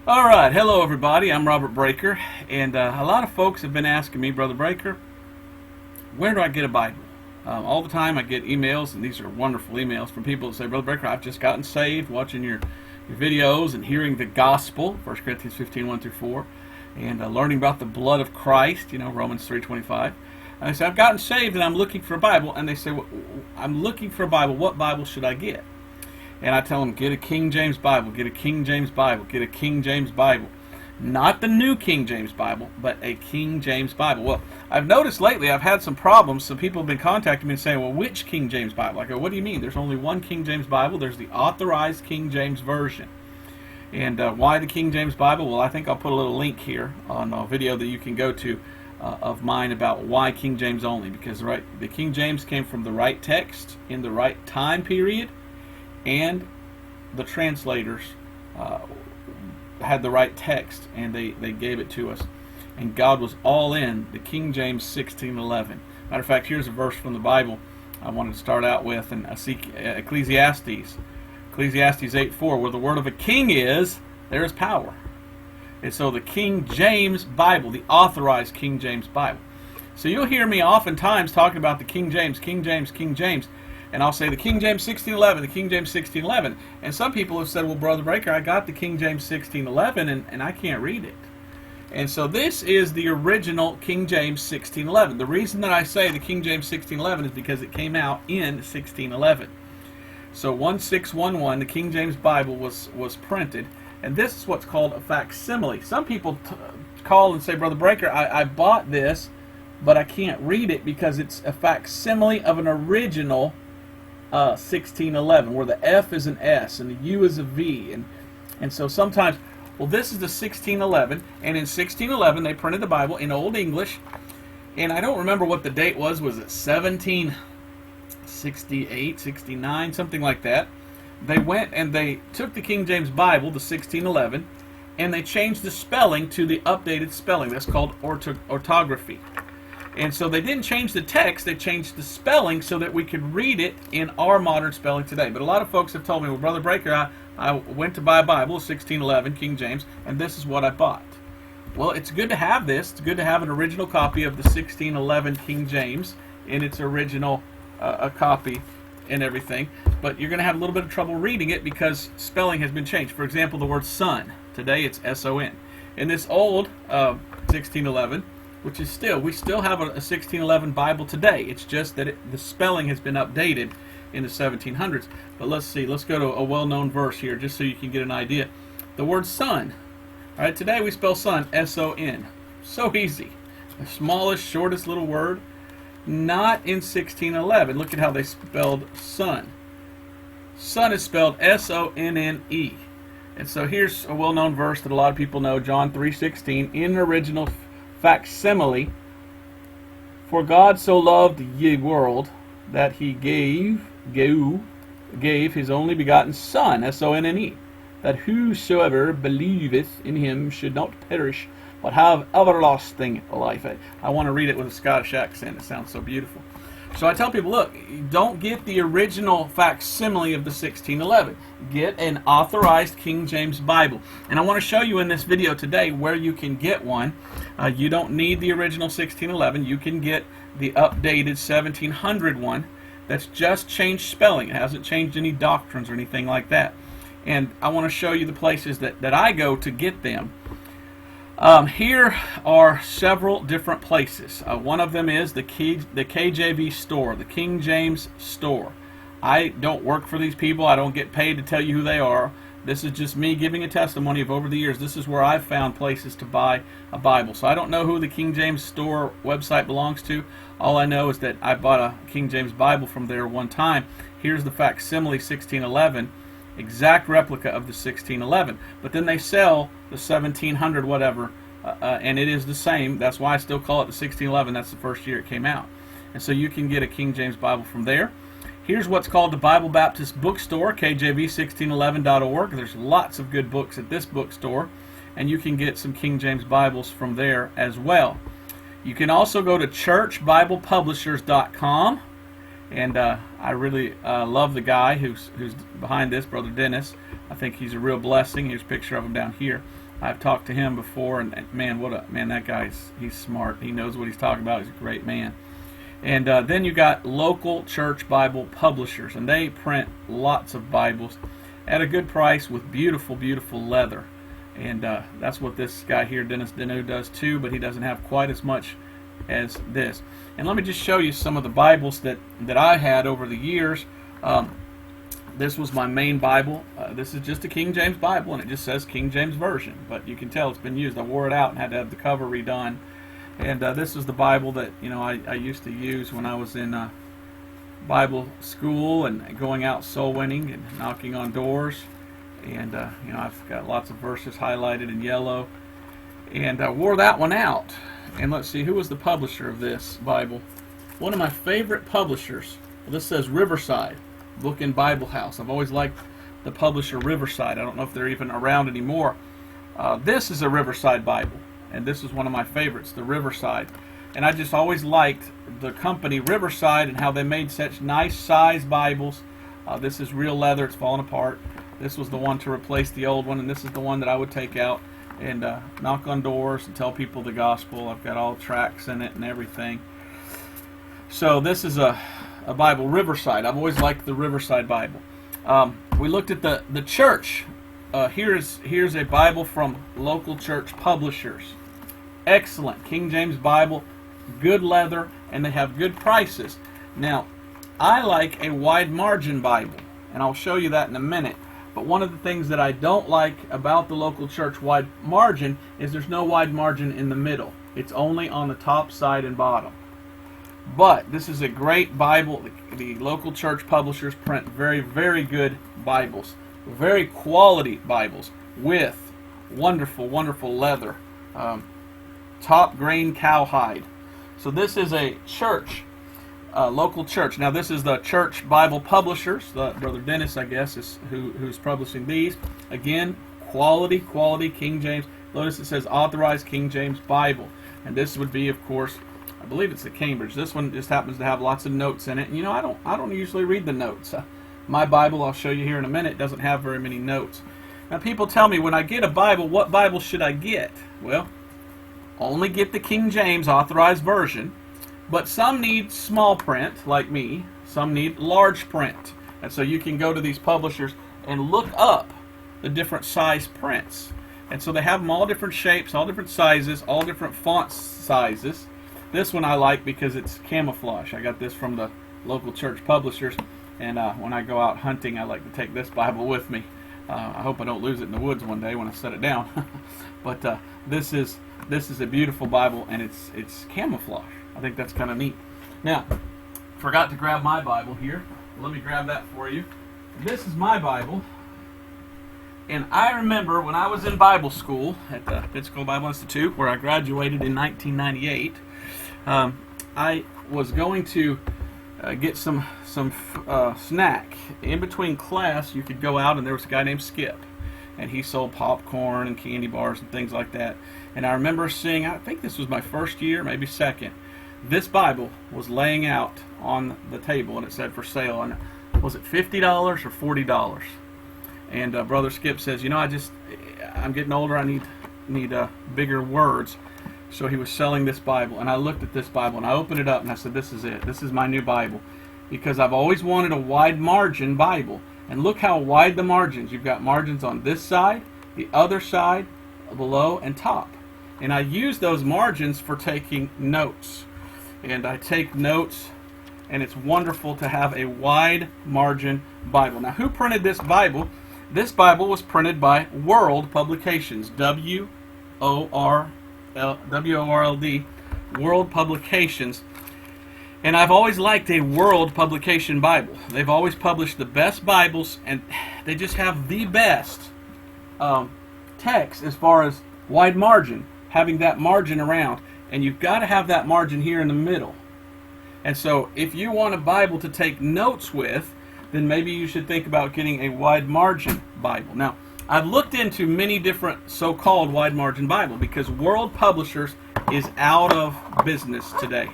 All right, hello everybody. I'm Robert Breaker, and a lot of folks have been asking me, Brother Breaker, where do I get a Bible? All the time I get emails, and these are wonderful emails from people that say, Brother Breaker, I've just gotten saved watching your videos and hearing the gospel, 1 Corinthians 15, 1 through 4, and learning about the blood of Christ, Romans 3:25. And I say, I've gotten saved and I'm looking for a Bible, and they say, well, I'm looking for a Bible. What Bible should I get? And I tell them, get a King James Bible, get a King James Bible, get a King James Bible. Not the New King James Bible, but a King James Bible. Well, I've noticed lately I've had some problems. Some people have been contacting me and saying, well, which King James Bible? I go, what do you mean? There's only one King James Bible. There's the authorized King James Version. And why the King James Bible? Well, I think I'll put a little link here on a video that you can go to of mine about why King James only. Because the King James came from the right text in the right time period, and the translators had the right text, and they gave it to us. And God was all in the King James 16:11. Matter of fact, here's a verse from the Bible I wanted to start out with, in Ecclesiastes 8:4, where the word of a king is, there is power. And so the King James Bible, the authorized King James Bible. So you'll hear me oftentimes talking about the King James, King James, King James. And I'll say the King James 16:11, the King James 16:11. And some people have said, well, Brother Breaker, I got the King James 16:11 and I can't read it. And so this is the original King James 16:11. The reason that I say the King James 16:11 is because it came out in 1611. So 1611, the King James Bible was printed. And this is what's called a facsimile. Some people call and say, Brother Breaker, I bought this, but I can't read it because it's a facsimile of an original 1611, where the F is an S and the U is a V, and so sometimes, well, this is the 1611, and in 1611 they printed the Bible in Old English, and I don't remember what the date was. Was it 1768, 69, something like that? They went and they took the King James Bible, the 1611, and they changed the spelling to the updated spelling. That's called orthography. And so they didn't change the text, they changed the spelling so that we could read it in our modern spelling today. But a lot of folks have told me, well, Brother Breaker, I went to buy a Bible, 1611, King James, and this is what I bought. Well, it's good to have this. It's good to have an original copy of the 1611 King James in its original copy and everything. But you're going to have a little bit of trouble reading it because spelling has been changed. For example, the word son. Today it's S-O-N. In this old 1611, which is we still have a 1611 Bible today. It's just that the spelling has been updated in the 1700s. But let's see. Let's go to a well-known verse here just so you can get an idea. The word son. All right, today we spell son, S-O-N. So easy. The smallest, shortest little word. Not in 1611. Look at how they spelled son. Son is spelled S-O-N-N-E. And so here's a well-known verse that a lot of people know, John 3:16, in original facsimile. For God so loved ye world that he gave his only begotten Son, S-O-N-N-E, that whosoever believeth in him should not perish, but have everlasting life. I want to read it with a Scottish accent. It sounds so beautiful. So I tell people, look, don't get the original facsimile of the 1611. Get an authorized King James Bible. And I want to show you in this video today where you can get one. You don't need the original 1611. You can get the updated 1700 one that's just changed spelling. It hasn't changed any doctrines or anything like that. And I want to show you the places that I go to get them. Here are several different places. One of them is the KJV store, the King James store. I don't work for these people. I don't get paid to tell you who they are. This is just me giving a testimony of over the years. This is where I've found places to buy a Bible. So I don't know who the King James store website belongs to. All I know is that I bought a King James Bible from there one time. Here's the facsimile 1611. Exact replica of the 1611, but then they sell the 1700 whatever, and it is the same. That's why I still call it the 1611. That's the first year it came out, and so you can get a King James Bible from there. Here's what's called the Bible Baptist Bookstore, KJV1611.org. There's lots of good books at this bookstore, and you can get some King James Bibles from there as well. You can also go to churchbiblepublishers.com. And I really love the guy who's behind this, Brother Dennis. I think he's a real blessing. Here's a picture of him down here. I've talked to him before, and man, that guy's he's smart. He knows what he's talking about. He's a great man. And then you got local church Bible publishers, and they print lots of Bibles at a good price with beautiful, beautiful leather. And that's what this guy here, Dennis Deno, does too, but he doesn't have quite as much as this. And let me just show you some of the Bibles that I had over the years. This was my main Bible. This is just a King James Bible, and it just says King James Version, but you can tell it's been used. I wore it out and had to have the cover redone. And this is the Bible that I used to use when I was in Bible school and going out soul winning and knocking on doors. And I've got lots of verses highlighted in yellow. And I wore that one out. And let's see, who was the publisher of this Bible? One of my favorite publishers. Well, this says Riverside Book and Bible House. I've always liked the publisher Riverside. I don't know if they're even around anymore. This is a Riverside Bible, and this is one of my favorites, the Riverside. And I just always liked the company Riverside and how they made such nice size Bibles. This is real leather. It's falling apart. This was the one to replace the old one, and this is the one that I would take out and knock on doors and tell people the gospel. I've got all tracts in it and everything. So this is a Bible, Riverside. I've always liked the Riverside Bible. We looked at the church. Here's a Bible from local church publishers. Excellent King James Bible, good leather, and they have good prices. Now, I like a wide margin Bible, and I'll show you that in a minute. But one of the things that I don't like about the local church wide margin is there's no wide margin in the middle. It's only on the top, side, and bottom. But this is a great Bible. The local church publishers print very, very good Bibles. Very quality Bibles with wonderful, wonderful leather. Top grain cowhide. So this is a church, local church. Now this is the church Bible publishers. Brother Dennis, I guess, is who's publishing these. Again, quality King James. Notice it says authorized King James Bible. And this would be, of course, I believe it's the Cambridge. This one just happens to have lots of notes in it. And I don't usually read the notes. My Bible, I'll show you here in a minute, doesn't have very many notes. Now people tell me, when I get a Bible, what Bible should I get? Well, only get the King James Authorized Version. But some need small print, like me. Some need large print. And so you can go to these publishers and look up the different size prints. And so they have them all different shapes, all different sizes, all different font sizes. This one I like because it's camouflage. I got this from the local church publishers. And when I go out hunting, I like to take this Bible with me. I hope I don't lose it in the woods one day when I set it down. But this is a beautiful Bible, and it's camouflage. I think that's kind of neat. Now, forgot to grab my Bible here. Let me grab that for you. This is my Bible. And I remember when I was in Bible school at the Bookstore Bible Institute, where I graduated in 1998, I was going to get some snack. In between class, you could go out, and there was a guy named Skip, and he sold popcorn and candy bars and things like that. And I remember seeing, I think this was my first year, maybe second, this Bible was laying out on the table, and it said for sale. And was it $50 or $40? And Brother Skip says, I'm getting older, I need bigger words. So he was selling this Bible, and I looked at this Bible, and I opened it up, and I said, this is it. This is my new Bible. Because I've always wanted a wide margin Bible. And look how wide the margins. You've got margins on this side, the other side, below, and top. And I use those margins for taking notes. And I take notes, and it's wonderful to have a wide margin Bible. Now, who printed this Bible? This Bible was printed by World Publications, W-O-R-L-D, World Publications. And I've always liked a World Publication Bible. They've always published the best Bibles, and they just have the best text as far as wide margin, having that margin around. And you've got to have that margin here in the middle. And so if you want a Bible to take notes with, then maybe you should think about getting a wide margin Bible. Now, I've looked into many different so-called wide margin Bible because World Publishers is out of business today.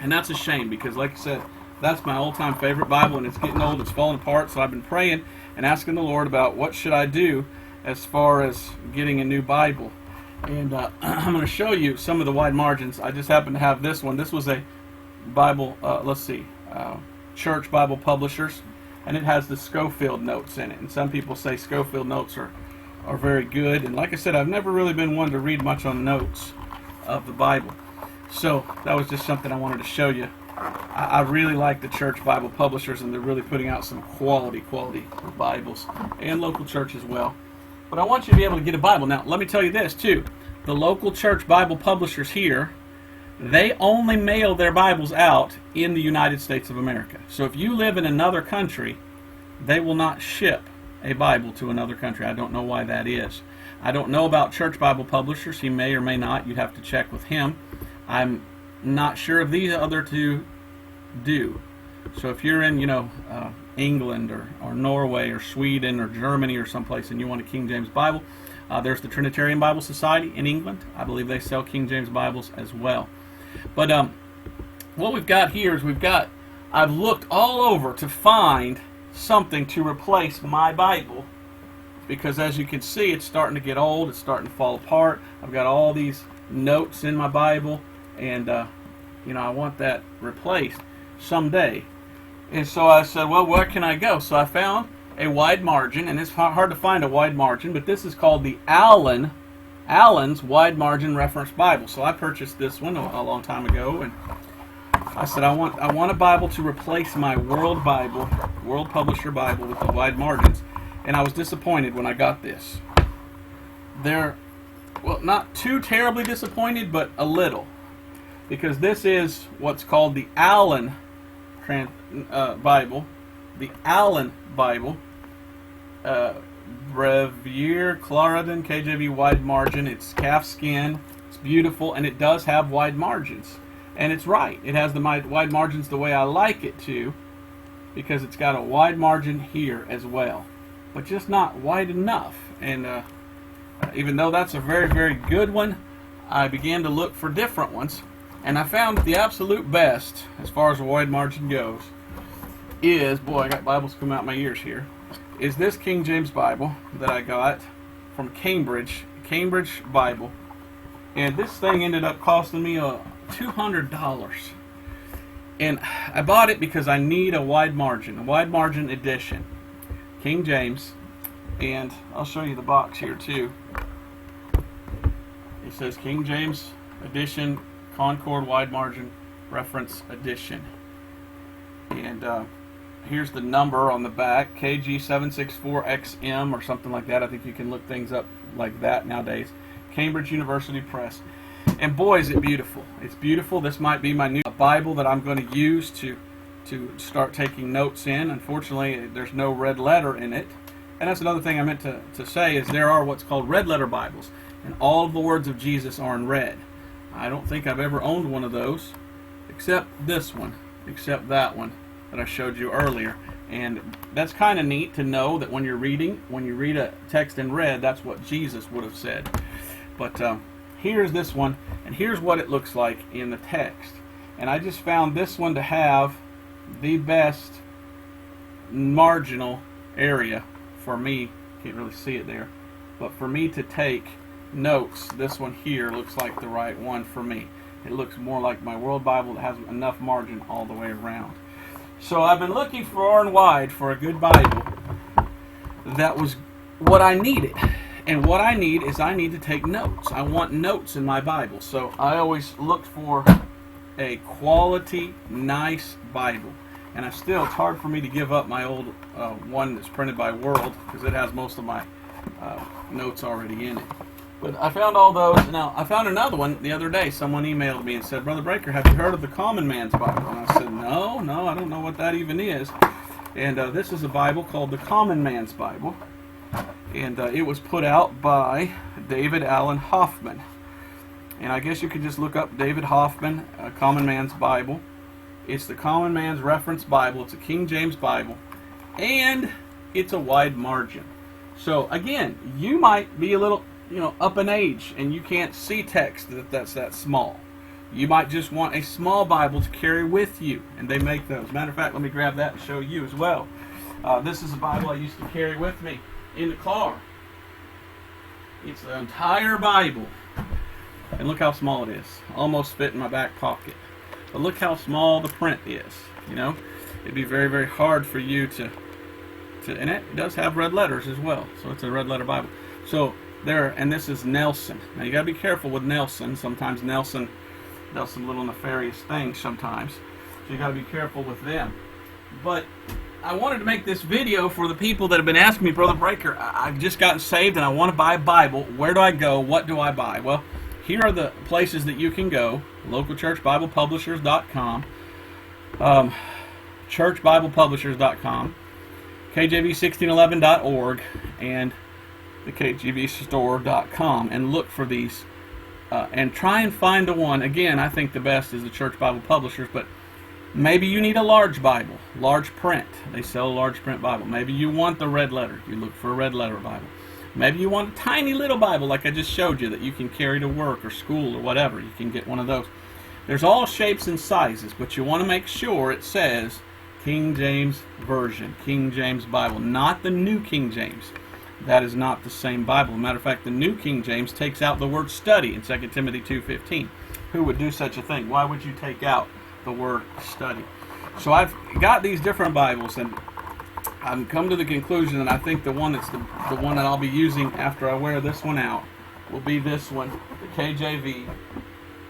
And that's a shame because, like I said, that's my all-time favorite Bible, and it's getting old, it's falling apart. So I've been praying and asking the Lord about what should I do. as far as getting a new Bible. And I'm going to show you some of the wide margins. I just happen to have this one. This was a Bible, Church Bible Publishers, and it has the Schofield notes in it. And some people say Schofield notes are very good. And like I said, I've never really been one to read much on notes of the Bible. So that was just something I wanted to show you. I really like the Church Bible Publishers, and they're really putting out some quality Bibles, and local church as well. But I want you to be able to get a Bible. Now, let me tell you this, too. The local church Bible publishers here, they only mail their Bibles out in the United States of America. So if you live in another country, they will not ship a Bible to another country. I don't know why that is. I don't know about church Bible publishers. He may or may not. You'd have to check with him. I'm not sure if these other two do. So if you're in, England or Norway or Sweden or Germany or someplace and you want a King James Bible, there's the Trinitarian Bible Society in England. I believe they sell King James Bibles as well. But what we've got here is I've looked all over to find something to replace my Bible, because as you can see, it's starting to get old, it's starting to fall apart. I've got all these notes in my Bible, and I want that replaced someday. And so I said, well, where can I go? So I found a wide margin, and it's hard to find a wide margin, but this is called the Allen's Wide Margin Reference Bible. So I purchased this one a long time ago, and I said I want a Bible to replace my World Publisher Bible with the wide margins. And I was disappointed when I got this. Not too terribly disappointed, but a little, because this is what's called the Allen Bible, the Allen Bible, Brevier Clarendon KJV wide margin. It's calf skin. It's beautiful, and it does have wide margins. And it's right. It has the wide margins the way I like it to, because it's got a wide margin here as well, but just not wide enough. And even though that's a very, very good one, I began to look for different ones. And I found the absolute best, as far as the wide margin goes, is, boy, I got Bibles coming out my ears here, is this King James Bible that I got from Cambridge Bible. And this thing ended up costing me $200. And I bought it because I need a wide margin edition. King James. And I'll show you the box here too. It says King James Edition Concord Wide Margin Reference Edition. And here's the number on the back, KG764XM or something like that. I think you can look things up like that nowadays. Cambridge University Press. And boy, is it beautiful. It's beautiful. This might be my new Bible that I'm going to use to start taking notes in. Unfortunately, there's no red letter in it. And that's another thing I meant to say, is there are what's called red letter Bibles. And all of the words of Jesus are in red. I don't think I've ever owned one of those, except this one, except that one that I showed you earlier. And that's kind of neat to know that when you read a text in red, that's what Jesus would have said. But here's this one, and here's what it looks like in the text. And I just found this one to have the best marginal area for me. Can't really see it there, but for me to take notes, this one here looks like the right one for me. It looks more like my World Bible that has enough margin all the way around. So I've been looking far and wide for a good Bible that was what I needed. And what I need is I need to take notes. I want notes in my Bible. So I always looked for a quality, nice Bible. And it's hard for me to give up my old one that's printed by World, because it has most of my notes already in it. But I found all those. Now, I found another one the other day. Someone emailed me and said, Brother Breaker, have you heard of the Common Man's Bible? And I said, no, I don't know what that even is. And this is a Bible called the Common Man's Bible. And it was put out by David Allen Hoffman. And I guess you could just look up David Hoffman, Common Man's Bible. It's the Common Man's Reference Bible. It's a King James Bible. And it's a wide margin. So, again, you might be a little up in age, and you can't see text that's that small. You might just want a small Bible to carry with you, and they make those. Matter of fact, let me grab that and show you as well. This is a Bible I used to carry with me in the car. It's the entire Bible. And look how small it is. Almost fit in my back pocket. But look how small the print is. You know, it'd be very, very hard for you to and it does have red letters as well. So it's a red letter Bible. So there, and this is Nelson. Now you got to be careful with Nelson. Sometimes Nelson does some little nefarious things sometimes. So you got to be careful with them. But I wanted to make this video for the people that have been asking me, Brother Breaker, I've just gotten saved and I want to buy a Bible. Where do I go? What do I buy? Well, here are the places that you can go. localchurchbiblepublishers.com, churchbiblepublishers.com, kjv1611.org, and the kjvstore.com, and look for these and try and find the one. Again, I think the best is the Church Bible Publishers, but maybe you need a large Bible, large print. They sell a large print Bible. Maybe you want the red letter. You look for a red letter Bible. Maybe you want a tiny little Bible like I just showed you that you can carry to work or school or whatever. You can get one of those. There's all shapes and sizes, but you want to make sure it says King James Version, King James Bible, not the New King James. That is not the same Bible. As a matter of fact, the New King James takes out the word study in 2 Timothy 2:15. Who would do such a thing? Why would you take out the word study? So I've got these different Bibles, and I've come to the conclusion that I think the one that's the one that I'll be using after I wear this one out will be this one, the KJV.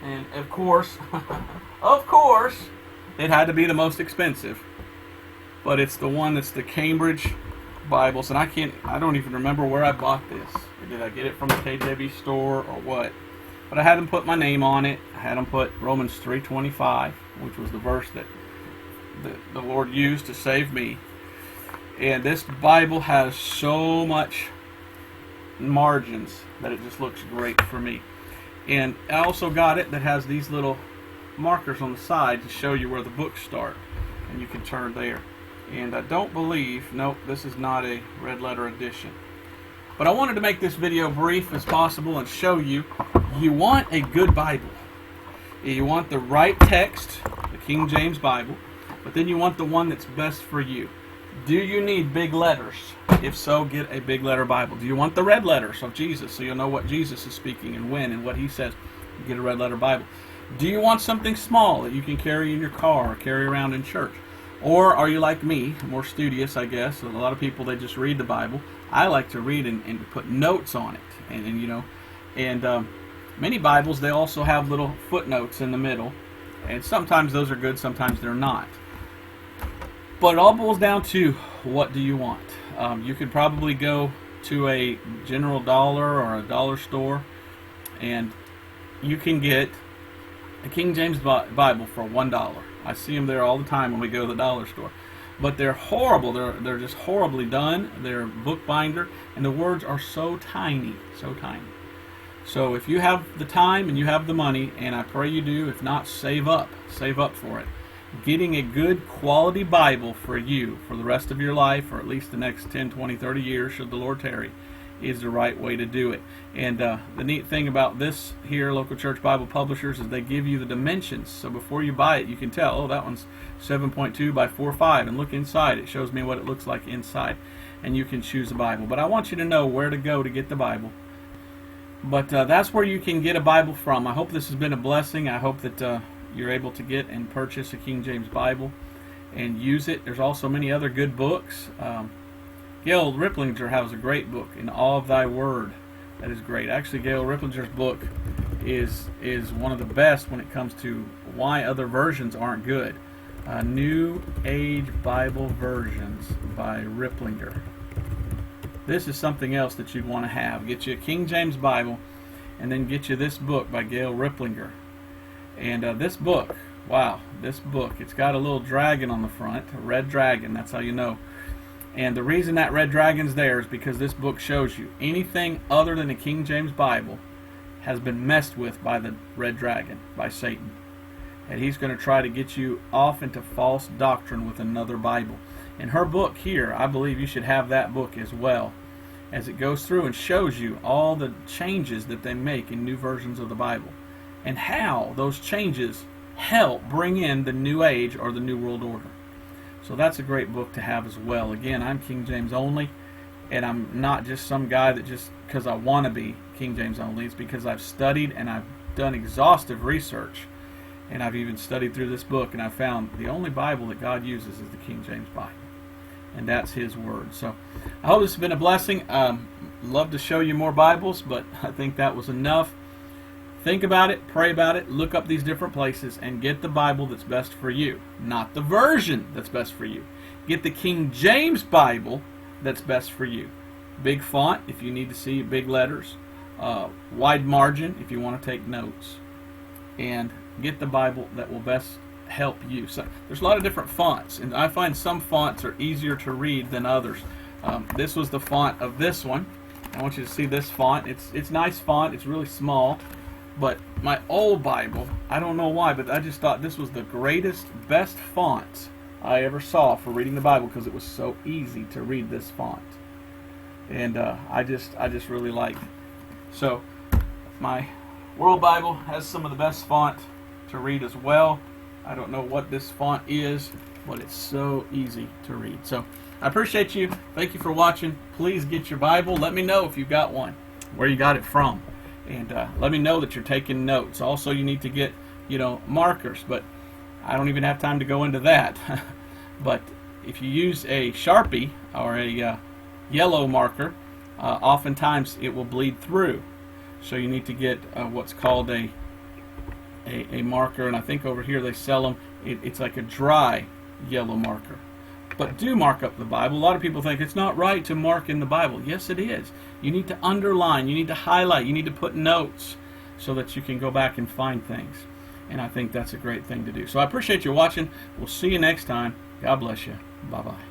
And of course, it had to be the most expensive. But it's the one that's the Cambridge Bibles, and I don't even remember where I bought this. Did I get it from the KJV store or what? But I had them put my name on it. I had them put Romans 3:25, which was the verse that the Lord used to save me. And this Bible has so much margins that it just looks great for me. And I also got it that has these little markers on the side to show you where the books start, and you can turn there. And I don't believe, nope, this is not a red letter edition. But I wanted to make this video brief as possible and show you, you want a good Bible. You want the right text, the King James Bible, but then you want the one that's best for you. Do you need big letters? If so, get a big letter Bible. Do you want the red letters of Jesus so you'll know what Jesus is speaking and when and what he says? Get a red letter Bible. Do you want something small that you can carry in your car or carry around in church? Or are you like me, more studious, I guess? A lot of people, they just read the Bible. I like to read and put notes on it. And many Bibles, they also have little footnotes in the middle. And sometimes those are good, sometimes they're not. But it all boils down to, what do you want? You could probably go to a General Dollar or a dollar store, and you can get a King James Bible for $1. I see them there all the time when we go to the dollar store. But they're horrible. They're just horribly done. They're bookbinder, and the words are so tiny, so tiny. So if you have the time and you have the money, and I pray you do, if not, save up for it. Getting a good quality Bible for you for the rest of your life, or at least the next 10, 20, 30 years, should the Lord tarry, is the right way to do it. And the neat thing about this here, Local Church Bible Publishers, is they give you the dimensions. So before you buy it, you can tell, oh, that one's 7.2 by 4.5, and look inside. It shows me what it looks like inside, and you can choose a Bible. But I want you to know where to go to get the Bible. But that's where you can get a Bible from. I hope this has been a blessing. I hope that you're able to get and purchase a King James Bible and use it. There's also many other good books. Gail Ripplinger has a great book, In Awe of Thy Word. That is great. Actually, Gail Ripplinger's book is one of the best when it comes to why other versions aren't good. New Age Bible Versions by Ripplinger. This is something else that you'd want to have. Get you a King James Bible, and then get you this book by Gail Ripplinger. And this book, wow, this book, it's got a little dragon on the front, a red dragon, that's how you know. And the reason that red dragon's there is because this book shows you anything other than the King James Bible has been messed with by the red dragon, by Satan. And he's going to try to get you off into false doctrine with another Bible. In her book here, I believe you should have that book as well, as it goes through and shows you all the changes that they make in new versions of the Bible, and how those changes help bring in the New Age or the New World Order. So that's a great book to have as well. Again, I'm King James only, And I'm not just some guy that just because I want to be King James only. It's because I've studied and I've done exhaustive research. And I've even studied through this book, and I found the only Bible that God uses is the King James Bible. And that's His Word. So I hope this has been a blessing. Love to show you more Bibles, but I think that was enough. Think about it, pray about it, look up these different places, and get the Bible that's best for you. Not the version that's best for you. Get the King James Bible that's best for you. Big font if you need to see big letters. Wide margin if you want to take notes. And get the Bible that will best help you. So there's a lot of different fonts, and I find some fonts are easier to read than others. This was the font of this one. I want you to see this font. It's nice font. It's really small. But my old Bible, I don't know why, but I just thought this was the greatest, best font I ever saw for reading the Bible because it was so easy to read this font. And I just really like it. So my World Bible has some of the best font to read as well. I don't know what this font is, but it's so easy to read. So I appreciate you. Thank you for watching. Please get your Bible. Let me know if you got one, where you got it from. And let me know that you're taking notes. Also, you need to get, markers, but I don't even have time to go into that. But if you use a Sharpie or a yellow marker, oftentimes it will bleed through. So you need to get what's called a marker, and I think over here they sell them. It's like a dry yellow marker. But do mark up the Bible. A lot of people think it's not right to mark in the Bible. Yes, it is. You need to underline, you need to highlight, you need to put notes so that you can go back and find things. And I think that's a great thing to do. So I appreciate you watching. We'll see you next time. God bless you. Bye-bye.